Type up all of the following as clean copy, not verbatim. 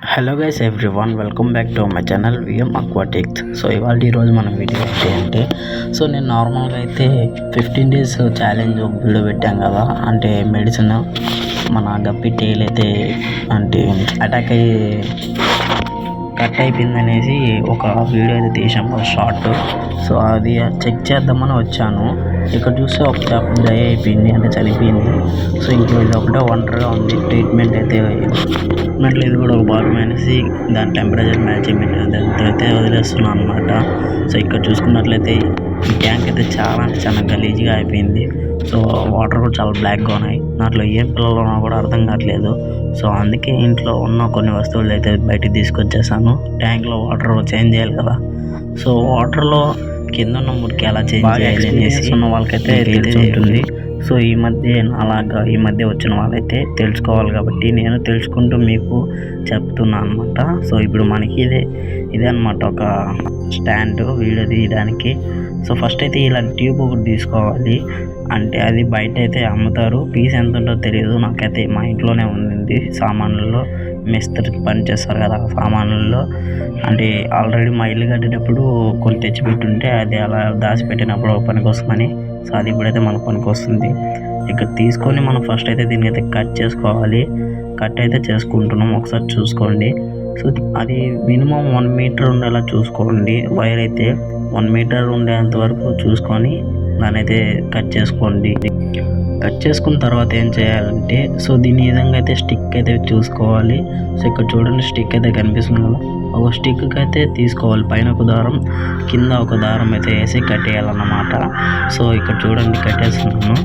Hello guys everyone, welcome back to my channel VM aquatics. So ఇవాళ ఈరోజు మనం video ఏంటి సో నేను నార్మల్గా అయితే 15 days ఛాలెంజ్ ఒక వీడియో పెట్టాం కదా. అంటే మెడిసిన్ మన గప్పి టైల్ అయితే అంటే అటాక్ అయ్యి కట్ అయిపోయింది అనేసి ఒక వీడియో అయితే తీసాము షార్ట్. సో అది చెక్ చేద్దామని వచ్చాను. ఇక్కడ చూస్తే ఒక చేప దయ అయిపోయింది, అంటే చనిపోయింది. సో ఇంకో ఇది ఒకటే ఒంటరిగా ఉంది. ట్రీట్మెంట్ అయితే ట్రీట్మెంట్లో ఇది కూడా ఒక భాగం అనేసి దాని టెంపరేచర్ మ్యాచింగ్ దాంతో అయితే వదిలేస్తున్నాను అనమాట. సో ఇక్కడ చూసుకున్నట్లయితే ఈ ట్యాంక్ అయితే చాలా అంటే చాలా గలీజ్గా అయిపోయింది. సో వాటర్ కూడా చాలా బ్లాక్గా ఉన్నాయి. దాంట్లో ఏం పిల్లలు ఉన్నా కూడా అర్థం కావట్లేదు. సో అందుకే ఇంట్లో ఉన్న కొన్ని వస్తువులు అయితే బయటికి తీసుకొచ్చేసాను. ట్యాంక్లో వాటర్ చేంజ్ చేయాలి కదా. సో వాటర్లో కింద ఉన్న మురికి ఎలా చేంజ్ చేయాలి అనేసి ఉన్న వాళ్ళకైతే తెలిసి ఉంటుంది. సో ఈ మధ్య వచ్చిన వాళ్ళైతే తెలుసుకోవాలి కాబట్టి నేను తెలుసుకుంటూ మీకు చెప్తున్నాను అనమాట. సో ఇప్పుడు మనకి ఇదే అనమాట ఒక స్టాండ్ వీడియో తీయడానికి. సో ఫస్ట్ అయితే ఇలా ట్యూబ్ ఒకటి తీసుకోవాలి. అంటే అది బయట అయితే అమ్ముతారు. పీస్ ఎంత ఉంటుందో తెలియదు నాకైతే. మా ఇంట్లోనే ఉంది సామాన్లలో. మిస్త్రికి పని చేస్తారు కదా సామాన్లలో. అంటే ఆల్రెడీ మా ఇల్లు కట్టేటప్పుడు కొన్ని తెచ్చిపెట్టుంటే అది అలా దాచిపెట్టినప్పుడు పనికి వస్తుందని. సో అది ఇప్పుడైతే మనకు పనికి వస్తుంది. ఇక్కడ తీసుకొని మనం ఫస్ట్ అయితే దీన్ని అయితే కట్ చేసుకోవాలి. కట్ అయితే చేసుకుంటున్నాం, ఒకసారి చూసుకోండి. సో అది మినిమం 1 meter ఉండేలా చూసుకోండి. వైర్ అయితే 1 meter ఉండేంత వరకు చూసుకొని దాన్ని అయితే కట్ చేసుకోండి. కట్ చేసుకున్న తర్వాత ఏం చేయాలంటే సో దీని విధంగా అయితే స్టిక్ అయితే చూసుకోవాలి. సో ఇక్కడ చూడండి స్టిక్ అయితే కనిపిస్తుంది కదా. ఒక స్టిక్కి అయితే తీసుకోవాలి. పైన ఒక దారం, కింద ఒక దారం అయితే వేసి కట్టేయాలన్నమాట. సో ఇక్కడ చూడండి కట్టేస్తున్నాను.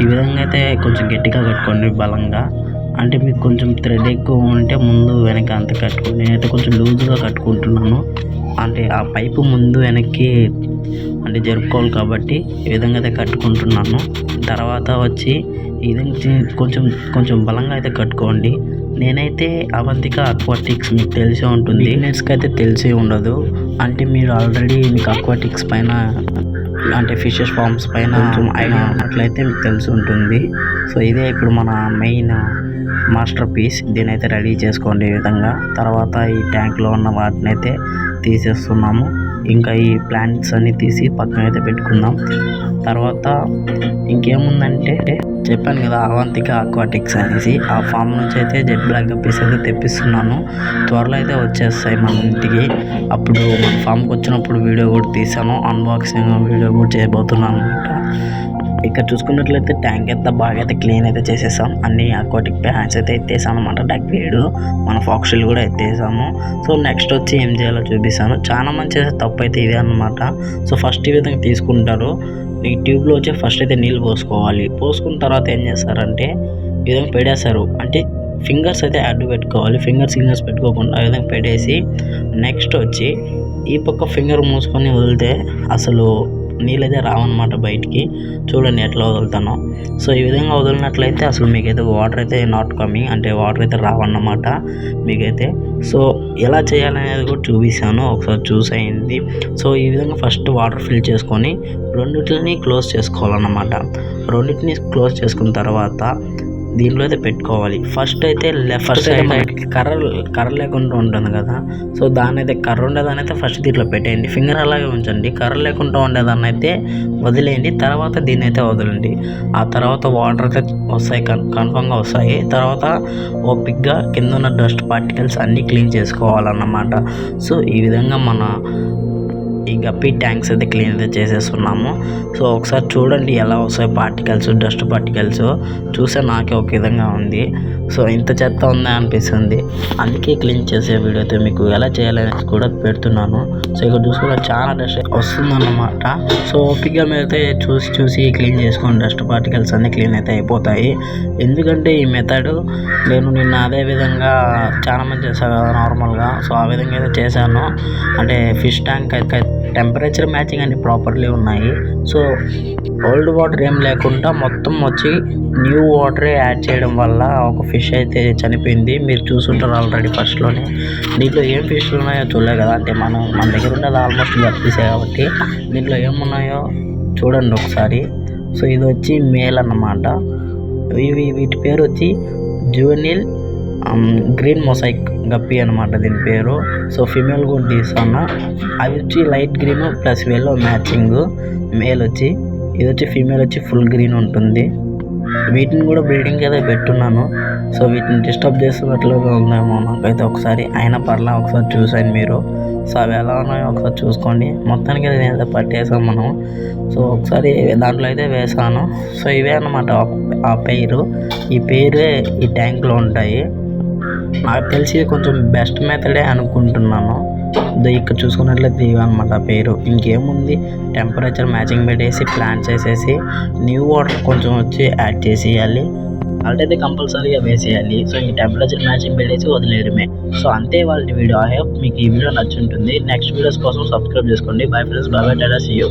ఈ విధంగా అయితే కొంచెం గట్టిగా కట్టుకోండి, బలంగా. అంటే మీకు కొంచెం థ్రెడ్ ఎక్కువ ఉంటే ముందు వెనక అంత కట్టుకోండి. నేనైతే కొంచెం లూజ్గా కట్టుకుంటున్నాను. అంటే ఆ పైపు ముందు వెనక్కి అంటే జరుపుకోవాలి కాబట్టి ఈ విధంగా అయితే కట్టుకుంటున్నాను. తర్వాత వచ్చి ఈ విధంగా కొంచెం బలంగా అయితే కట్టుకోండి. నేనైతే అవంతిక అక్వాటిక్స్ మీకు తెలిసే ఉంటుంది, బిగినర్స్కి అయితే తెలిసే ఉండదు. అంటే మీరు ఆల్రెడీ మీకు అక్వాటిక్స్ పైన అంటే ఫిషెస్ ఫార్మ్స్ పైన కొంచెం ఐడియా ఉన్నట్లయితే మీకు తెలిసి ఉంటుంది. సో ఇదే ఇప్పుడు మన మెయిన్ మాస్టర్ పీస్. దీని అయితే రెడీ చేసుకోండి ఈ విధంగా. తర్వాత ఈ ట్యాంక్లో ఉన్న వాటిని అయితే తీసేస్తున్నాము. ఇంకా ఈ ప్లాంట్స్ అన్ని తీసి పక్కన అయితే పెట్టుకుందాం. తర్వాత ఇంకేముందంటే చెప్పాను కదా అవంతిక అక్వాటిక్స్ అనేసి. ఆ ఫామ్ నుంచి అయితే జెట్ బ్లాక్ గప్పీస్ అయితే తెప్పిస్తున్నాను. త్వరలో అయితే వచ్చేస్తాయి మన ఇంటికి. అప్పుడు మన ఫామ్కి వచ్చినప్పుడు వీడియో కూడా తీసాను, అన్బాక్సింగ్ వీడియో కూడా చేయబోతున్నాను అనమాట. ఇక్కడ చూసుకున్నట్లయితే ట్యాంక్ అయితే బాగా అయితే క్లీన్ అయితే చేసేసాం. అన్ని అక్వాటిక్ ప్లాంట్స్ అయితే ఎత్తేసాను అనమాట. డక్ వీడు మన ఫాక్సిల్ కూడా ఎత్తేసాము. సో నెక్స్ట్ వచ్చి ఏం చేయాలో చూపిస్తాను. చాలా మంది చేసే తప్పు అయితే ఇదే అనమాట. సో ఫస్ట్ ఈ విధంగా తీసుకుంటారు. ఈ ట్యూబ్లో వచ్చి ఫస్ట్ అయితే నీళ్ళు పోసుకోవాలి. పోసుకున్న తర్వాత ఏం చేస్తారంటే ఈ విధంగా పెడేస్తారు. అంటే ఫింగర్స్ అయితే అడ్డు పెట్టుకోవాలి. ఫింగర్స్ పెట్టుకోకుండా ఆ విధంగా పెట్టేసి నెక్స్ట్ వచ్చి ఈ పక్క ఫింగర్ మూసుకొని వదిలితే అసలు నీళ్ళైతే రావన్నమాట బయటికి. చూడండి ఎట్లా వదులుతానో. సో ఈ విధంగా వదిలినట్లయితే అసలు మీకైతే వాటర్ అయితే నాట్ కమింగ్, అంటే వాటర్ అయితే రావన్నమాట మీకైతే. సో ఎలా చేయాలనేది కూడా చూపిస్తాను, ఒకసారి చూసేయండి. సో ఈ విధంగా ఫస్ట్ వాటర్ ఫిల్ చేసుకొని రెండింటిని క్లోజ్ చేసుకోవాలన్నమాట. రెండింటిని క్లోజ్ చేసుకున్న తర్వాత దీంట్లో అయితే పెట్టుకోవాలి. ఫస్ట్ అయితే ఫస్ట్ అయితే మనకి కర్ర లేకుండా ఉంటుంది కదా. సో దాన్ని అయితే కర్ర ఉండేదాన్ని అయితే ఫస్ట్ దీంట్లో పెట్టేయండి. ఫింగర్ అలాగే ఉంచండి. కర్ర లేకుండా ఉండేదాన్ని అయితే వదిలేయండి. తర్వాత దీన్ని అయితే వదలండి. ఆ తర్వాత వాటర్ అయితే వస్తాయి, కన్ఫామ్గా వస్తాయి. తర్వాత ఓపిక్గా కింద ఉన్న డస్ట్ పార్టికల్స్ అన్నీ క్లీన్ చేసుకోవాలన్నమాట. సో ఈ విధంగా మన ఈ గప్పీ ట్యాంక్స్ అయితే క్లీన్ అయితే చేసేస్తున్నాము. సో ఒకసారి చూడండి ఎలా వస్తాయి పార్టికల్స్, డస్ట్ పార్టికల్స్. చూస్తే నాకే ఒక విధంగా ఉంది. సో ఇంత చెత్త ఉందా అనిపిస్తుంది. అందుకే క్లీన్ చేసే వీడియో అయితే మీకు ఎలా చేయాలనేది కూడా పెడుతున్నాను. సో ఇక్కడ చూసుకుంటే చాలా డస్ట్ వస్తుందన్నమాట. సో ఓపిక్గా మీరు అయితే చూసి క్లీన్ చేసుకోండి. డస్ట్ పార్టికల్స్ అన్నీ క్లీన్ అయితే అయిపోతాయి. ఎందుకంటే ఈ మెథడ్ నేను నిన్న అదే విధంగా చాలా మంది చేశాను కదా నార్మల్గా. సో ఆ విధంగా అయితే చేశాను. అంటే ఫిష్ ట్యాంక్ అయితే టెంపరేచర్ మ్యాచింగ్ అన్ని ప్రాపర్లీ ఉన్నాయి. సో ఓల్డ్ వాటర్ ఏం లేకుండా మొత్తం వచ్చి న్యూ వాటరే యాడ్ చేయడం వల్ల ఒక ఫిష్ అయితే చనిపోయింది. మీరు చూసుంటారు ఆల్రెడీ ఫస్ట్లోనే. దీంట్లో ఏం ఫిష్లు ఉన్నాయో చూడలే కదా. అంటే మన దగ్గర ఉండేది ఆల్మోస్ట్ గప్పీసే కాబట్టి దీంట్లో ఏమున్నాయో చూడండి ఒకసారి. సో ఇది వచ్చి మేల్ అన్నమాట. వీటి పేరు వచ్చి జూనిల్ గ్రీన్ మొసైక్ గప్పి అనమాట దీని పేరు. సో ఫిమేల్ కూడా తీస్తాను. అవి వచ్చి light green plus yellow matching male వచ్చి, ఇది వచ్చి ఫీమేల్ వచ్చి ఫుల్ గ్రీన్ ఉంటుంది. వీటిని కూడా బ్రీడింగ్ అయితే పెట్టున్నాను. సో వీటిని డిస్టర్బ్ చేస్తున్నట్లుగా ఉందేమో నాకైతే ఒకసారి, అయినా పర్లా ఒకసారి చూసాను మీరు. సో అవి ఎలా ఉన్నాయో ఒకసారి చూసుకోండి. మొత్తానికి నేనైతే పట్టేసాం మనం. సో ఒకసారి దాంట్లో అయితే వేసాను. సో ఇవే అన్నమాట ఆ పేరు. ఈ పేరే ఈ ట్యాంక్లో ఉంటాయి. నాకు తెలిసి కొంచెం బెస్ట్ మెథడే అనుకుంటున్నాను. ఇక్కడ చూసుకున్నట్లయితే ఇవి అనమాట పేరు. ఇంకేముంది, టెంపరేచర్ మ్యాచింగ్ పెట్టేసి ప్లాంట్స్ వేసేసి న్యూ వాటర్ కొంచెం వచ్చి యాడ్ చేసేయాలి. సాల్ట్ అయితే కంపల్సరీగా వేసేయాలి. సో ఈ టెంపరేచర్ మ్యాచింగ్ పెట్టేసి వదిలేయడమే. సో అంతే వాళ్ళ వీడియో. ఐ హోప్ మీకు ఈ వీడియో నచ్చుంటుంది. నెక్స్ట్ వీడియోస్ కోసం సబ్స్క్రైబ్ చేసుకోండి. బై ఫ్రెండ్స్, బై బై, టాటా, సీ యూ.